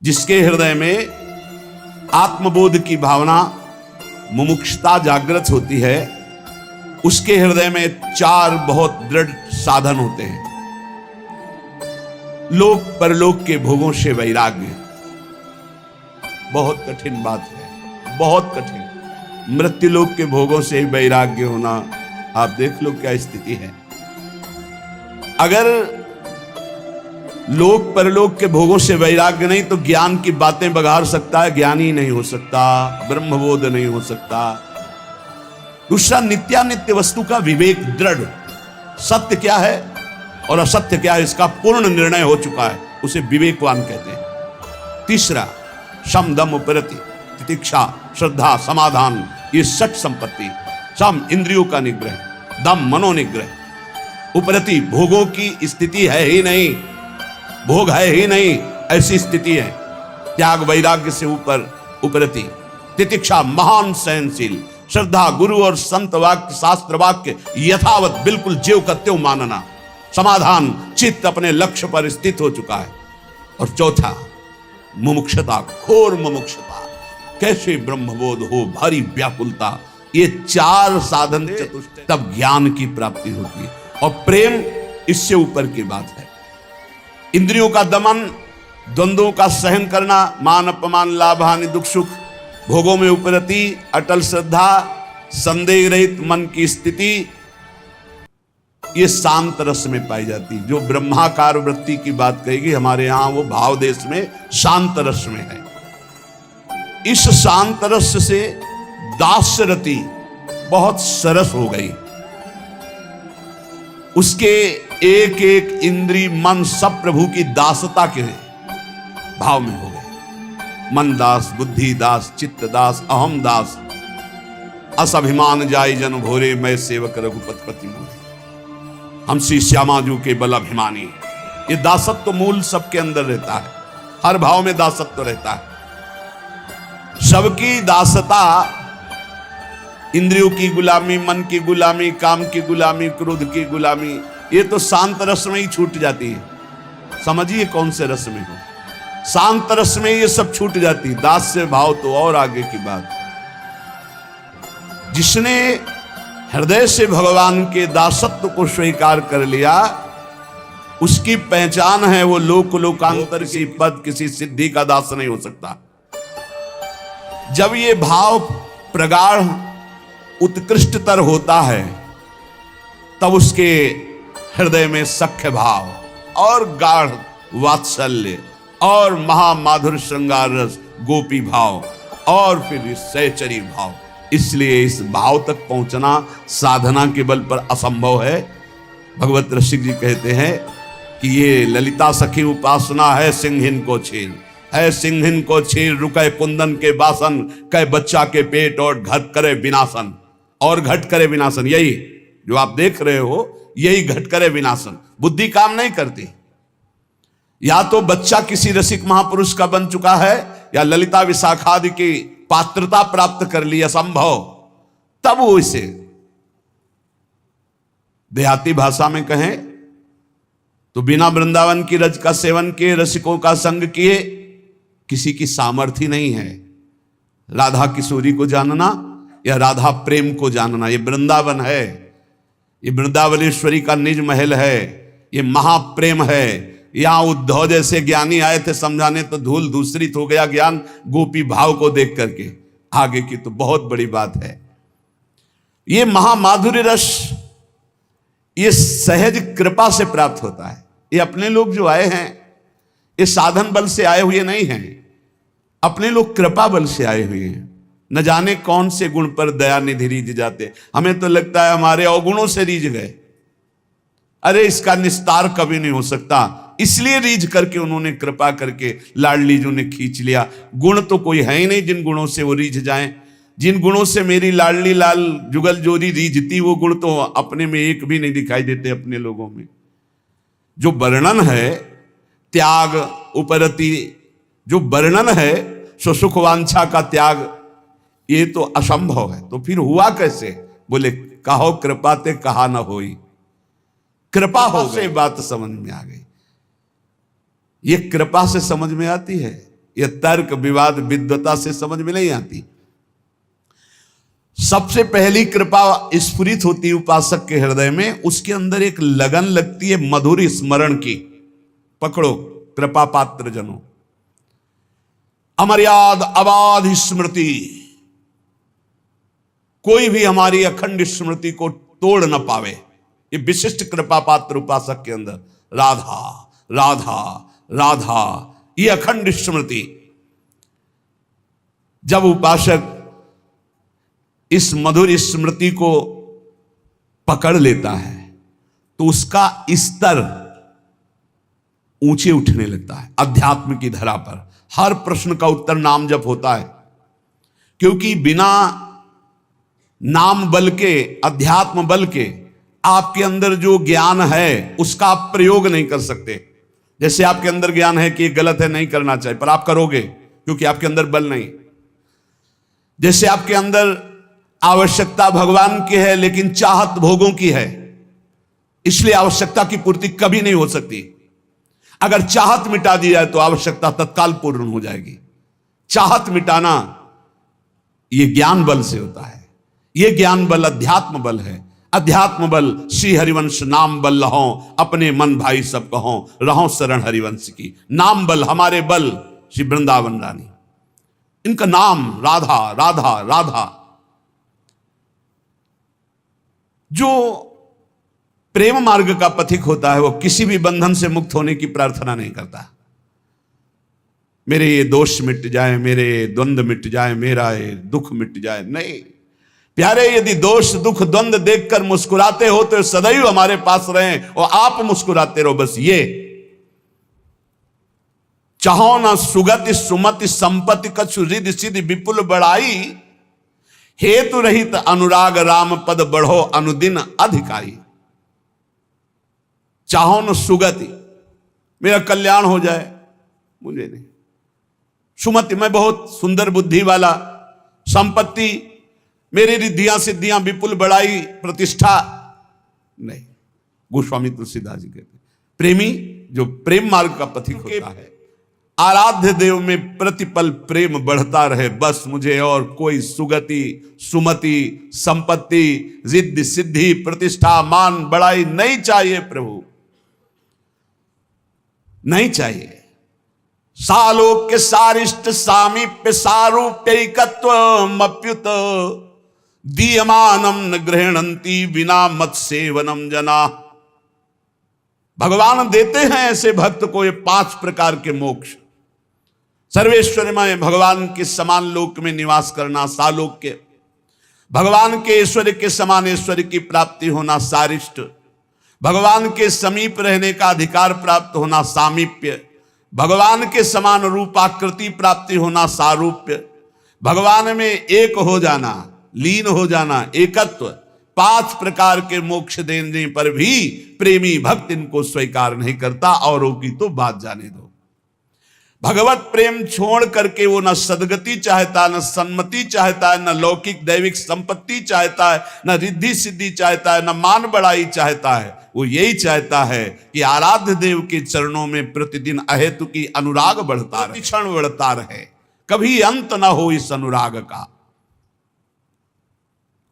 जिसके हृदय में आत्मबोध की भावना, मुमुक्षुता जागृत होती है, उसके हृदय में 4 बहुत दृढ़ साधन होते हैं। लोक परलोक के भोगों से वैराग्य, बहुत कठिन बात है, बहुत कठिन। मृत्युलोक के भोगों से वैराग्य होना, आप देख लो क्या स्थिति है। अगर लोक परलोक के भोगों से वैराग्य नहीं तो ज्ञान की बातें बघार सकता है, ज्ञानी नहीं हो सकता, ब्रह्मबोध नहीं हो सकता। दूसरा, नित्यानित्य वस्तु का विवेक दृढ़, सत्य क्या है और असत्य क्या है इसका पूर्ण निर्णय हो चुका है, उसे विवेकवान कहते हैं। तीसरा, शम दम उपरति, तितिक्षा, श्रद्धा, समाधान, ये 6 संपत्ति। शम इंद्रियों का निग्रह, दम मनोनिग्रह, उपरति भोगों की स्थिति है ही नहीं, भोग है ही नहीं ऐसी स्थिति है, त्याग वैराग्य से ऊपर उपरति। तितिक्षा महान सहनशील, श्रद्धा गुरु और संत वाक्य शास्त्र वाक्य यथावत बिल्कुल ज्यों का त्यों मानना, समाधान चित्त अपने लक्ष्य पर स्थित हो चुका है। और चौथा, मुमुक्षुता, घोर मुमुक्षुता, कैसे ब्रह्मबोध हो, भारी व्याकुलता। ये 4 साधन चतुष्टय, तब ज्ञान की प्राप्ति होती है। और प्रेम इससे ऊपर की बात है। इंद्रियों का दमन, द्वंद्वों का सहन करना, मान अपमान लाभ हानि दुख सुख, भोगों में उपरति, अटल श्रद्धा, संदेह रहित मन की स्थिति, ये शांत रस में पाई जाती। जो ब्रह्माकार वृत्ति की बात कहेगी हमारे यहां, वो भाव देश में शांत रस में है। इस शांत रस से दास्य रति बहुत सरस हो गई। उसके एक एक इंद्री मन सब प्रभु की दासता के भाव में हो गए। मन दास, बुद्धि दास, चित्त दास, अहम दास, असभिमान जाय जन भोरे, मैं सेवक रघुपति पति मोरे। हम श्री श्यामाजू के बल अभिमानी। ये दासत्व मूल सबके अंदर रहता है, हर भाव में दासत्व रहता है। सबकी दासता, इंद्रियों की गुलामी, मन की गुलामी, काम की गुलामी, क्रोध की गुलामी, ये तो शांत रस में ही छूट जाती है। समझिए कौन से रस में हो, शांत रस में ये सब छूट जाती। दास्य भाव तो और आगे की बात। जिसने हृदय से भगवान के दासत्व को स्वीकार कर लिया, उसकी पहचान है वो लोक लोकांतर की पद, किसी सिद्धि का दास नहीं हो सकता। जब ये भाव प्रगाढ़ उत्कृष्टतर होता है, तब उसके हृदय में सख्य भाव और गाढ़ वात्सल्य और महामाधुर श्रृंगार रस, गोपी भाव और फिर सहचरी भाव। इसलिए इस भाव तक पहुंचना साधना के बल पर असंभव है। भगवत रसिक जी कहते हैं कि ये ललिता सखी उपासना है सिंहिन को छीन, है सिंहिन को छीन, रुके कुंदन के बासन, कै बच्चा के पेट और घट करे विनाशन। और घट करे विनाशन, यही जो आप देख रहे हो, यही घट करे विनाशन। बुद्धि काम नहीं करती। या तो बच्चा किसी रसिक महापुरुष का बन चुका है, या ललिता विशाखादि की पात्रता प्राप्त कर ली, असंभव, तब वो इसे देहाती भाषा में कहें तो बिना वृंदावन की रज का सेवन किए, रसिकों का संग किए, किसी की सामर्थ्य नहीं है राधा किशोरी को जानना या राधा प्रेम को जानना। ये वृंदावन है, ये वृंदावनेश्वरी का निज महल है, ये महाप्रेम है। यहां उद्धव जैसे ज्ञानी आए थे समझाने, तो धूल दूसरित हो गया ज्ञान गोपी भाव को देख करके। आगे की तो बहुत बड़ी बात है। ये महामाधुर्य रस, ये सहज कृपा से प्राप्त होता है। ये अपने लोग जो आए हैं, ये साधन बल से आए हुए नहीं हैं, अपने लोग कृपा बल से आए हुए हैं। न जाने कौन से गुण पर दया निधि रीझ जाते। हमें तो लगता है हमारे अवगुणों से रीझ गए। अरे इसका निस्तार कभी नहीं हो सकता, इसलिए रीझ करके उन्होंने कृपा करके लाडली जी ने खींच लिया। गुण तो कोई है ही नहीं जिन गुणों से वो रीझ जाएं। जिन गुणों से मेरी लाडली लाल जुगल जोरी रीझती, वो गुण तो अपने में एक भी नहीं दिखाई देते अपने लोगों में। जो वर्णन है त्याग उपरति, जो वर्णन है सुसुख वांछा का त्याग, ये तो असंभव है। तो फिर हुआ कैसे? बोले कहो कृपा ते कहा न होई। कृपा हो से बात समझ में आ गई। ये कृपा से समझ में आती है। यह तर्क विवाद विद्वता से समझ में नहीं आती। सबसे पहली कृपा स्फुरित होती है उपासक के हृदय में, उसके अंदर एक लगन लगती है मधुर स्मरण की। पकड़ो कृपा पात्र जनों, अमर्याद अबाध स्मृति, कोई भी हमारी अखंड स्मृति को तोड़ न पावे। ये विशिष्ट कृपा पात्र उपासक के अंदर राधा राधा राधा, ये अखंड स्मृति। जब उपासक इस मधुर स्मृति को पकड़ लेता है तो उसका स्तर ऊंचे उठने लगता है अध्यात्म की धरा पर। हर प्रश्न का उत्तर नाम जप होता है, क्योंकि बिना नाम बल के, अध्यात्म बल के, आपके अंदर जो ज्ञान है उसका आप प्रयोग नहीं कर सकते। जैसे आपके अंदर ज्ञान है कि गलत है, नहीं करना चाहिए, पर आप करोगे क्योंकि आपके अंदर बल नहीं। जैसे आपके अंदर आवश्यकता भगवान की है लेकिन चाहत भोगों की है, इसलिए आवश्यकता की पूर्ति कभी नहीं हो सकती। अगर चाहत मिटा दी जाए तो आवश्यकता तत्काल पूर्ण हो जाएगी। चाहत मिटाना यह ज्ञान बल से होता है। यह ज्ञान बल अध्यात्म बल है। अध्यात्म बल श्री हरिवंश नाम बल लहो, अपने मन भाई सब कहो, रहो शरण हरिवंश की। नाम बल हमारे बल श्री वृंदावन रानी, इनका नाम राधा राधा राधा। जो प्रेम मार्ग का पथिक होता है वो किसी भी बंधन से मुक्त होने की प्रार्थना नहीं करता। मेरे ये दोष मिट जाए, मेरे द्वंद्व मिट जाए, मेरा ये दुख मिट जाए, नहीं प्यारे। यदि दोष दुख द्वंद्व देखकर मुस्कुराते हो तो सदैव हमारे पास रहें और आप मुस्कुराते रहो। बस ये चाहो ना सुगति सुमति संपत्ति कछु रिद्धि सिद्धि विपुल बढ़ाई, हेतु रहित अनुराग राम पद बढ़ो अनुदिन अधिकाई। चाहो न सुगति, मेरा कल्याण हो जाए, मुझे नहीं। सुमति, मैं बहुत सुंदर बुद्धि वाला, संपत्ति, मेरी रिद्धियां सिद्धियां विपुल बढ़ाई, प्रतिष्ठा नहीं। गोस्वामी तुलसीदास जी कहते प्रेमी जो प्रेम मार्ग का पथिक होता है, आराध्य देव में प्रतिपल प्रेम बढ़ता रहे, बस मुझे और कोई सुगति सुमति संपत्ति रिद्धि सिद्धि प्रतिष्ठा मान बढ़ाई नहीं चाहिए प्रभु, नहीं चाहिए। सालोक्य सारिष्ट सामीप्य सारूप्यैकत्व मप्युत दीयमानम न गृहणंती बिना मत सेवनम जना। भगवान देते हैं ऐसे भक्त को ये 5 प्रकार के मोक्ष। सर्वेश्वरमय भगवान के समान लोक में निवास करना सालोक्य, भगवान के ऐश्वर्य के समान ऐश्वर्य की प्राप्ति होना सारिष्ट, भगवान के समीप रहने का अधिकार प्राप्त होना सामीप्य, भगवान के समान रूपाकृति प्राप्ति होना सारूप्य, भगवान में एक हो जाना, लीन हो जाना, एकत्व। 5 प्रकार के मोक्ष देने पर भी प्रेमी भक्त इनको स्वीकार नहीं करता। औरों की तो बात जाने दो। भगवत प्रेम छोड़ करके वो न सदगति चाहता, न सन्मति चाहता है, न लौकिक दैविक संपत्ति चाहता है, न रिद्धि सिद्धि चाहता है, न मान बढ़ाई चाहता है। वो यही चाहता है कि आराध्य देव के चरणों में प्रतिदिन अहेतु की अनुराग बढ़ता रहे, क्षण बढ़ता रहे, कभी अंत न हो इस अनुराग का।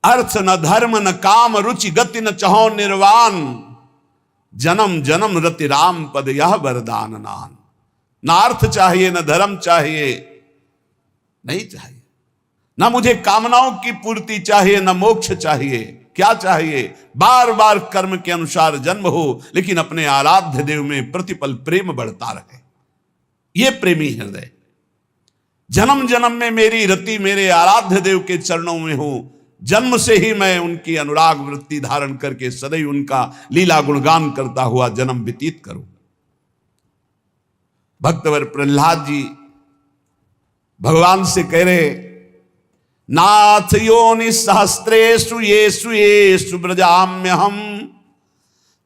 अर्थ न धर्म न काम रुचि गति न चहो निर्वाण, जन्म जन्म रति राम पद यह वरदान नान। ना अर्थ चाहिए, न धर्म चाहिए, नहीं चाहिए, ना मुझे कामनाओं की पूर्ति चाहिए, न मोक्ष चाहिए। क्या चाहिए? बार बार कर्म के अनुसार जन्म हो, लेकिन अपने आराध्य देव में प्रतिपल प्रेम बढ़ता रहे। ये प्रेमी हृदय जन्म जन्म में मेरी रति मेरे आराध्य देव के चरणों में हो, जन्म से ही मैं उनकी अनुराग वृत्ति धारण करके सदैव उनका लीला गुणगान करता हुआ जन्म व्यतीत करूं। भक्तवर प्रहलाद जी भगवान से कह रहे, नाथ योनि सहस्त्रेषु येषु येषु ब्रजाम्यहम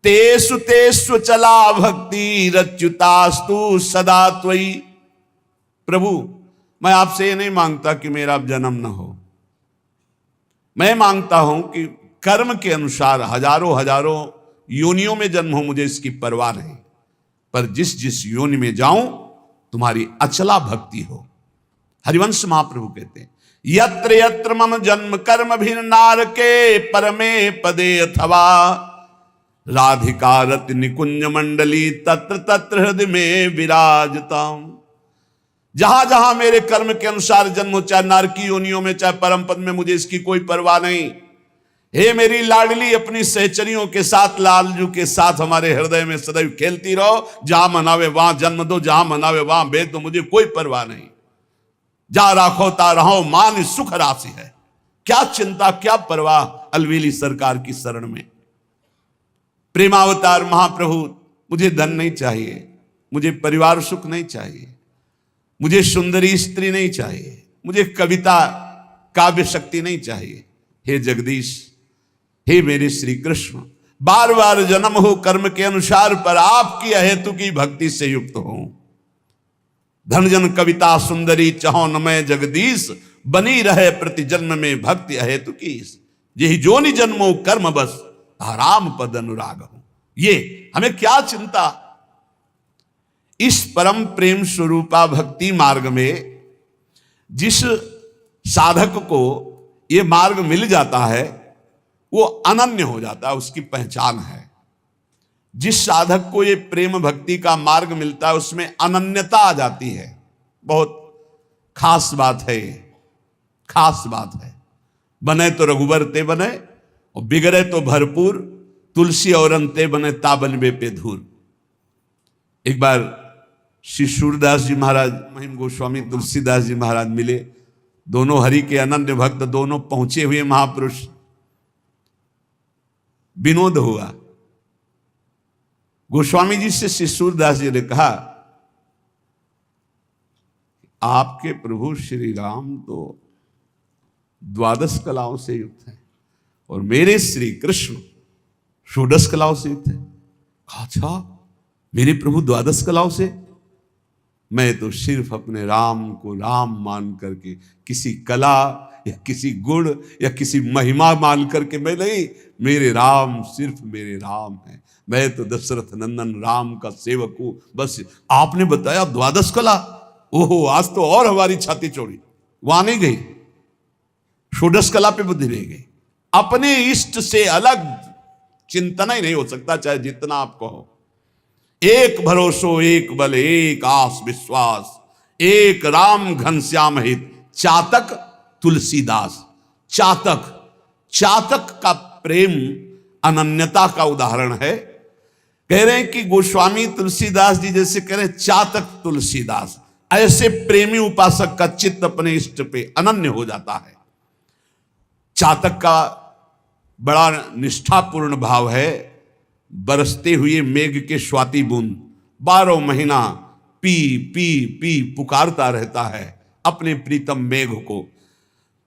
तेषु तेषु चला भक्ति रच्युतास्तु सदा त्वयि। प्रभु, मैं आपसे ये नहीं मांगता कि मेरा जन्म न हो, मैं मांगता हूं कि कर्म के अनुसार हजारों हजारों योनियों में जन्म हो, मुझे इसकी परवाह नहीं, पर जिस जिस योनि में जाऊं तुम्हारी अचला भक्ति हो। हरिवंश महाप्रभु कहते हैं, यत्र यत्र मम जन्म कर्म भिन्न नारके परमे पदे अथवा राधिका रति निकुंज मंडली तत्र तत्र हृदय में विराजता हूं। जहां जहां मेरे कर्म के अनुसार जन्म हो, चाहे नारकी योनियों में चाहे परम पद में, मुझे इसकी कोई परवाह नहीं। हे मेरी लाडली, अपनी सहचरियों के साथ, लालजू के साथ हमारे हृदय में सदैव खेलती रहो। जहां मनावे वहां जन्म दो, जहां मनावे वहां भेज दो, मुझे कोई परवाह नहीं। जा राखो ता रहो, मान सुख राशि है। क्या चिंता, क्या परवाह अलवेली सरकार की शरण में। प्रेमावतार महाप्रभु, मुझे धन नहीं चाहिए, मुझे परिवार सुख नहीं चाहिए, मुझे सुंदरी स्त्री नहीं चाहिए, मुझे कविता काव्य शक्ति नहीं चाहिए। हे जगदीश, हे मेरे श्री कृष्ण, बार बार जन्म हो कर्म के अनुसार, पर आपकी अहेतु की भक्ति से युक्त हो। धन जन कविता सुंदरी चहो न मैं जगदीश, बनी रहे प्रति जन्म में भक्ति अहेतु की। यही जोनि जन्मो कर्म बस, राम पद अनुराग हो। ये हमें क्या चिंता। इस परम प्रेम स्वरूपा भक्ति मार्ग में जिस साधक को ये मार्ग मिल जाता है वो अनन्य हो जाता है, उसकी पहचान है। जिस साधक को ये प्रेम भक्ति का मार्ग मिलता है उसमें अनन्यता आ जाती है। बहुत खास बात है, खास बात है। बने तो रघुबर ते बने और बिगड़े तो भरपूर, तुलसी और अंते बने ताबनबे पे धूर। एक बार श्री सूरदास जी महाराज, महिम गोस्वामी तुलसीदास जी महाराज मिले। दोनों हरि के अनन्य भक्त, दोनों पहुंचे हुए महापुरुष। विनोद हुआ। गोस्वामी जी से श्री सूरदास जी ने कहा, आपके प्रभु श्री राम तो द्वादश कलाओं से युक्त हैं और मेरे श्री कृष्ण षोडश कलाओं से युक्त हैं। अच्छा, मेरे प्रभु द्वादश कलाओं से? मैं तो सिर्फ अपने राम को राम मान करके, किसी कला या किसी गुण या किसी महिमा मान करके मैं नहीं, मेरे राम सिर्फ मेरे राम हैं। मैं तो दशरथ नंदन राम का सेवक हूं। बस आपने बताया द्वादश कला, ओहो, आज तो और हमारी छाती चौड़ी। वहां नहीं गई, षोडश कला पे बुद्धि नहीं गई। अपने इष्ट से अलग चिंतन ही नहीं हो सकता, चाहे जितना आप कहो। एक भरोसो एक बल एक आस विश्वास, एक राम घनश्याम हित चातक तुलसीदास। चातक, चातक का प्रेम अनन्यता का उदाहरण है। कह रहे हैं कि गोस्वामी तुलसीदास जी जैसे कह रहे हैं, चातक तुलसीदास। ऐसे प्रेमी उपासक का चित्त अपने इष्ट पे अनन्य हो जाता है। चातक का बड़ा निष्ठापूर्ण भाव है। बरसते हुए मेघ के स्वाति बूंद 12 महीना पी पी पी पुकारता रहता है अपने प्रीतम मेघ को।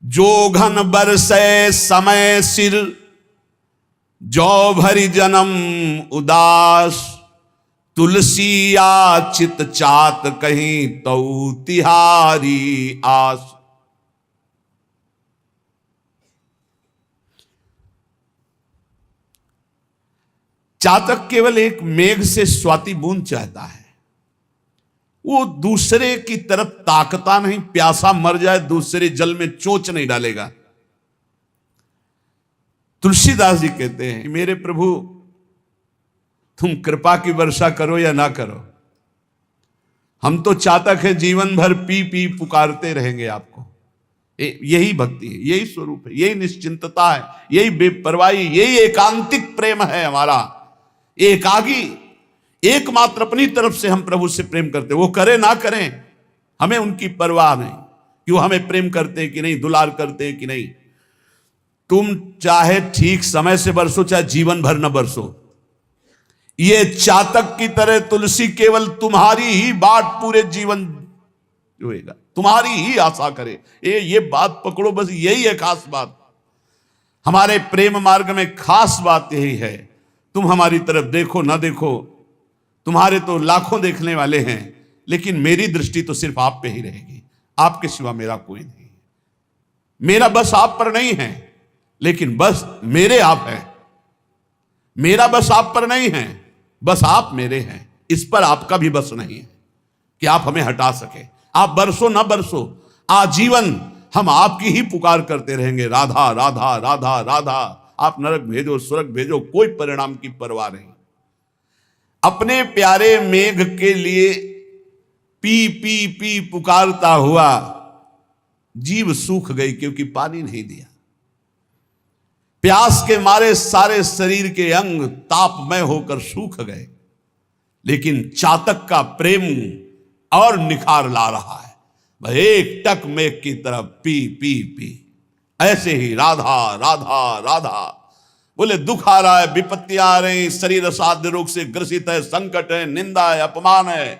जो घन बरसे समय सिर, जो भरी जन्म उदास, तुलसी चित चात कहीं तो तिहारी आस। चातक केवल एक मेघ से स्वाति बूंद चाहता है। वो दूसरे की तरफ ताकता नहीं, प्यासा मर जाए दूसरे जल में चोंच नहीं डालेगा। तुलसीदास जी कहते हैं, मेरे प्रभु तुम कृपा की वर्षा करो या ना करो, हम तो चातक है, जीवन भर पी पी पुकारते रहेंगे आपको। यही भक्ति है, यही स्वरूप है, यही निश्चिंतता है, यही बेपरवाही, यही एकांतिक प्रेम है हमारा। एकागी, एकमात्र अपनी तरफ से हम प्रभु से प्रेम करते, वो करे ना करें हमें उनकी परवाह नहीं कि वो हमें प्रेम करते हैं कि नहीं, दुलार करते हैं कि नहीं। तुम चाहे ठीक समय से बरसो, चाहे जीवन भर न बरसो, ये चातक की तरह तुलसी केवल तुम्हारी ही बाट पूरे जीवन जोएगा, तुम्हारी ही आशा करे। ये बात पकड़ो, बस यही है खास बात। हमारे प्रेम मार्ग में खास बात यही है। तुम हमारी तरफ देखो ना देखो, तुम्हारे तो लाखों देखने वाले हैं, लेकिन मेरी दृष्टि तो सिर्फ आप पे ही रहेगी। आपके सिवा मेरा कोई नहीं है। मेरा बस आप पर नहीं है, लेकिन बस मेरे आप हैं। मेरा बस आप पर नहीं है, बस आप मेरे हैं। इस पर आपका भी बस नहीं है। कि आप हमें हटा सके। आप बरसो ना बरसो, आजीवन हम आपकी ही पुकार करते रहेंगे, राधा राधा राधा राधा। आप नरक भेजो, स्वर्ग भेजो, कोई परिणाम की परवाह नहीं। अपने प्यारे मेघ के लिए पी पी पी पुकारता हुआ जीव सूख गई, क्योंकि पानी नहीं दिया। प्यास के मारे सारे शरीर के अंग तापमय होकर सूख गए, लेकिन चातक का प्रेम और निखार ला रहा है। वह एक टक मेघ की तरफ पी पी पी। ऐसे ही राधा राधा राधा। बोले दुख आ रहा है, विपत्तियां आ रही, शरीर असाध्य रोग से ग्रसित है, संकट है, निंदा है, अपमान है,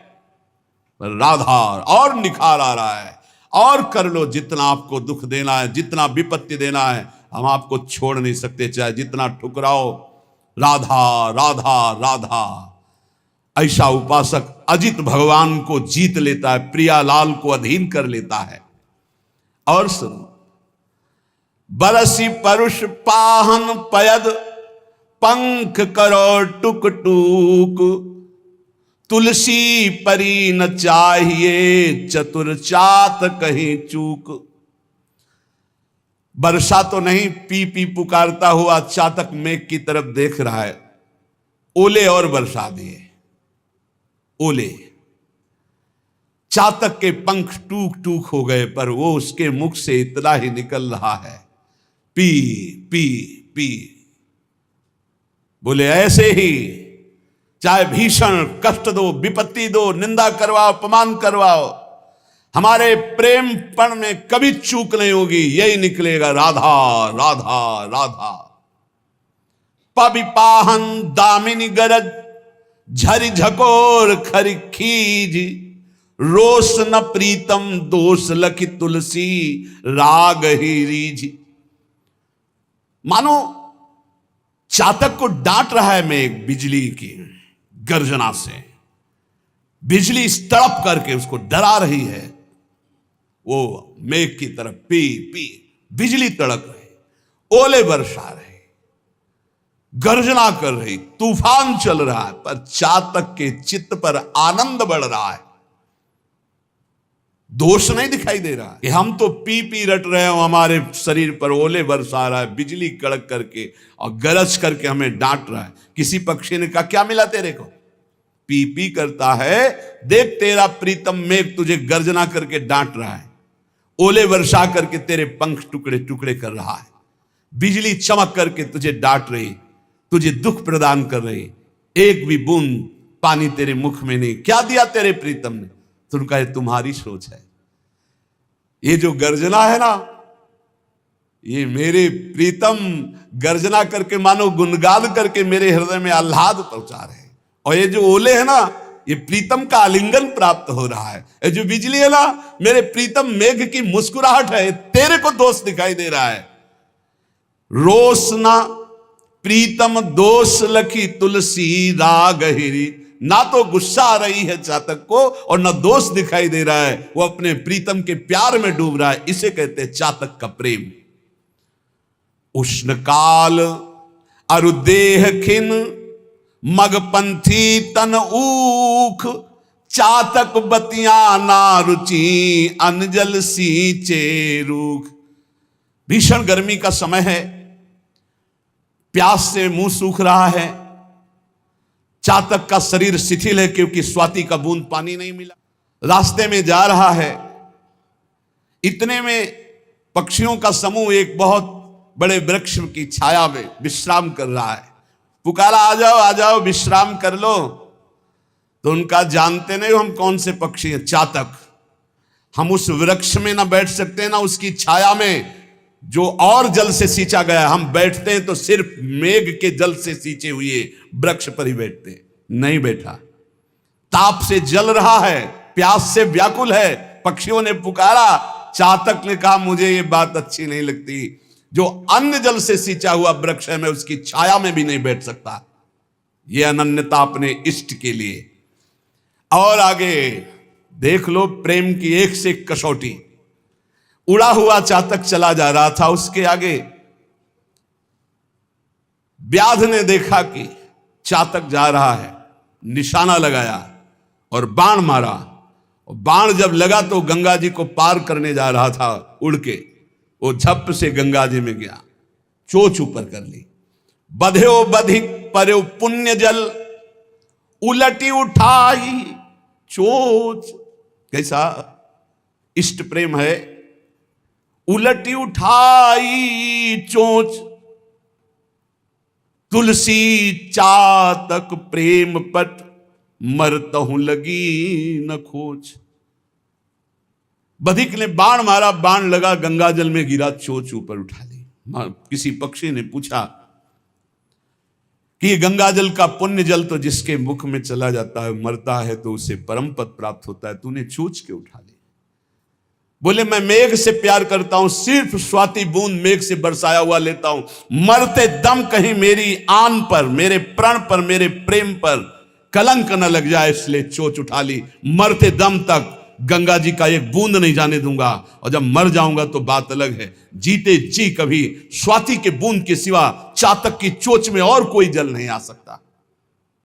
राधा और निखार आ रहा है। और कर लो, जितना आपको दुख देना है, जितना विपत्ति देना है, हम आपको छोड़ नहीं सकते, चाहे जितना ठुकराओ। राधा राधा राधा। ऐसा उपासक अजित भगवान को जीत लेता है, प्रियालाल को अधीन कर लेता है। और सुनो, बरसी परुष पाहन पयद, पंख करो टुक टूक, तुलसी परी न चाहिए, चतुर चात कहीं चूक। वर्षा तो नहीं, पी पी पुकारता हुआ चातक मेघ की तरफ देख रहा है। ओले और बरसा दिए, ओले। चातक के पंख टूक टूक हो गए, पर वो उसके मुख से इतना ही निकल रहा है, पी पी पी। बोले ऐसे ही चाहे भीषण कष्ट दो, विपत्ति दो, निंदा करवाओ, अपमान करवाओ, हमारे प्रेम पण में कभी चूक नहीं होगी, यही निकलेगा, राधा राधा राधा। पबिपाहन दामिनी गरज, झरी झकोर खरी खीज, रोष न प्रीतम दोष लखी तुलसी, राग ही रीज। मानो चातक को डांट रहा है मेघ बिजली की गर्जना से। बिजली तड़प करके उसको डरा रही है। वो मेघ की तरफ पी पी, बिजली तड़क रही, ओले बरसा रहे, गर्जना कर रही, तूफान चल रहा है, पर चातक के चित्त पर आनंद बढ़ रहा है। दोष नहीं दिखाई दे रहा कि हम तो पी पी रट रहे हो, हमारे शरीर पर ओले बरसा रहा है, बिजली कड़क करके और गरज करके हमें डांट रहा है। किसी पक्षी ने कहा क्या मिला तेरे को? पी पी करता है, देख तेरा प्रीतम मेघ तुझे गर्जना करके डांट रहा है, ओले वर्षा करके तेरे पंख टुकड़े टुकड़े कर रहा है, बिजली चमक करके तुझे डांट रही, तुझे दुख प्रदान कर रही, एक भी बूंद पानी तेरे मुख में नहीं। क्या दिया तेरे प्रीतम ने? तो उनका ये तुम्हारी सोच है। ये जो गर्जना है ना, ये मेरे प्रीतम गर्जना करके मानो गुनगान करके मेरे हृदय में आह्लाद पहुंचा रहे हैं। और ये जो ओले है ना, ये प्रीतम का आलिंगन प्राप्त हो रहा है। ये जो बिजली है ना, मेरे प्रीतम मेघ की मुस्कुराहट है, तेरे को दोष दिखाई दे रहा है। रोष ना प्रीतम दोष लखी तुलसी, राग हिरी। ना तो गुस्सा आ रही है चातक को और ना दोष दिखाई दे रहा है, वो अपने प्रीतम के प्यार में डूब रहा है। इसे कहते हैं चातक का प्रेम। उष्ण काल अरुदेह खिन, मगपंथी तन ऊख, चातक बतिया ना रुचि, अनजल सींचे रूख। भीषण गर्मी का समय है, प्यास से मुंह सूख रहा है, चातक का शरीर शिथिल है क्योंकि स्वाति का बूंद पानी नहीं मिला। रास्ते में जा रहा है, इतने में पक्षियों का समूह एक बहुत बड़े वृक्ष की छाया में विश्राम कर रहा है। पुकारा आ जाओ आ जाओ, विश्राम कर लो। तो उनका जानते नहीं हम कौन से पक्षी हैं, चातक। हम उस वृक्ष में ना बैठ सकते ना उसकी छाया में जो और जल से सींचा गया। हम बैठते हैं तो सिर्फ मेघ के जल से सींचे हुए वृक्ष पर ही बैठते हैं। नहीं बैठा, ताप से जल रहा है, प्यास से व्याकुल है। पक्षियों ने पुकारा, चातक ने कहा मुझे ये बात अच्छी नहीं लगती, जो अन्य जल से सींचा हुआ वृक्ष है मैं उसकी छाया में भी नहीं बैठ सकता। ये अनन्यता अपने इष्ट के लिए। और आगे देख लो, प्रेम की एक से एक कसौटी। उड़ा हुआ चातक चला जा रहा था, उसके आगे व्याध ने देखा कि चातक जा रहा है, निशाना लगाया और बाण मारा और बाण जब लगा तो गंगा जी को पार करने जा रहा था उड़ के, वो झप से गंगा जी में गया, चोच ऊपर कर ली। बध्यो बधिक पर्यो पुण्य जल, उलटी उठाई चोच। कैसा इष्ट प्रेम है। उलटी उठाई चोच, तुलसी चातक प्रेम पट, मरतहु लगी न खोज। बधिक ने बाण मारा, बाण लगा, गंगा जल में गिरा, चोच ऊपर उठा ली। किसी पक्षी ने पूछा कि गंगा जल का पुण्य जल तो जिसके मुख में चला जाता है, मरता है तो उसे परम पद प्राप्त होता है, तूने चोच क्यों उठा ली? बोले मैं मेघ से प्यार करता हूं, सिर्फ स्वाति बूंद मेघ से बरसाया हुआ लेता हूं, मरते दम कहीं मेरी आन पर, मेरे प्राण पर, मेरे प्रेम पर कलंक न लग जाए, इसलिए चोच उठा ली। मरते दम तक गंगा जी का एक बूंद नहीं जाने दूंगा, और जब मर जाऊंगा तो बात अलग है। जीते जी कभी स्वाति के बूंद के सिवा चातक की चोच में और कोई जल नहीं आ सकता।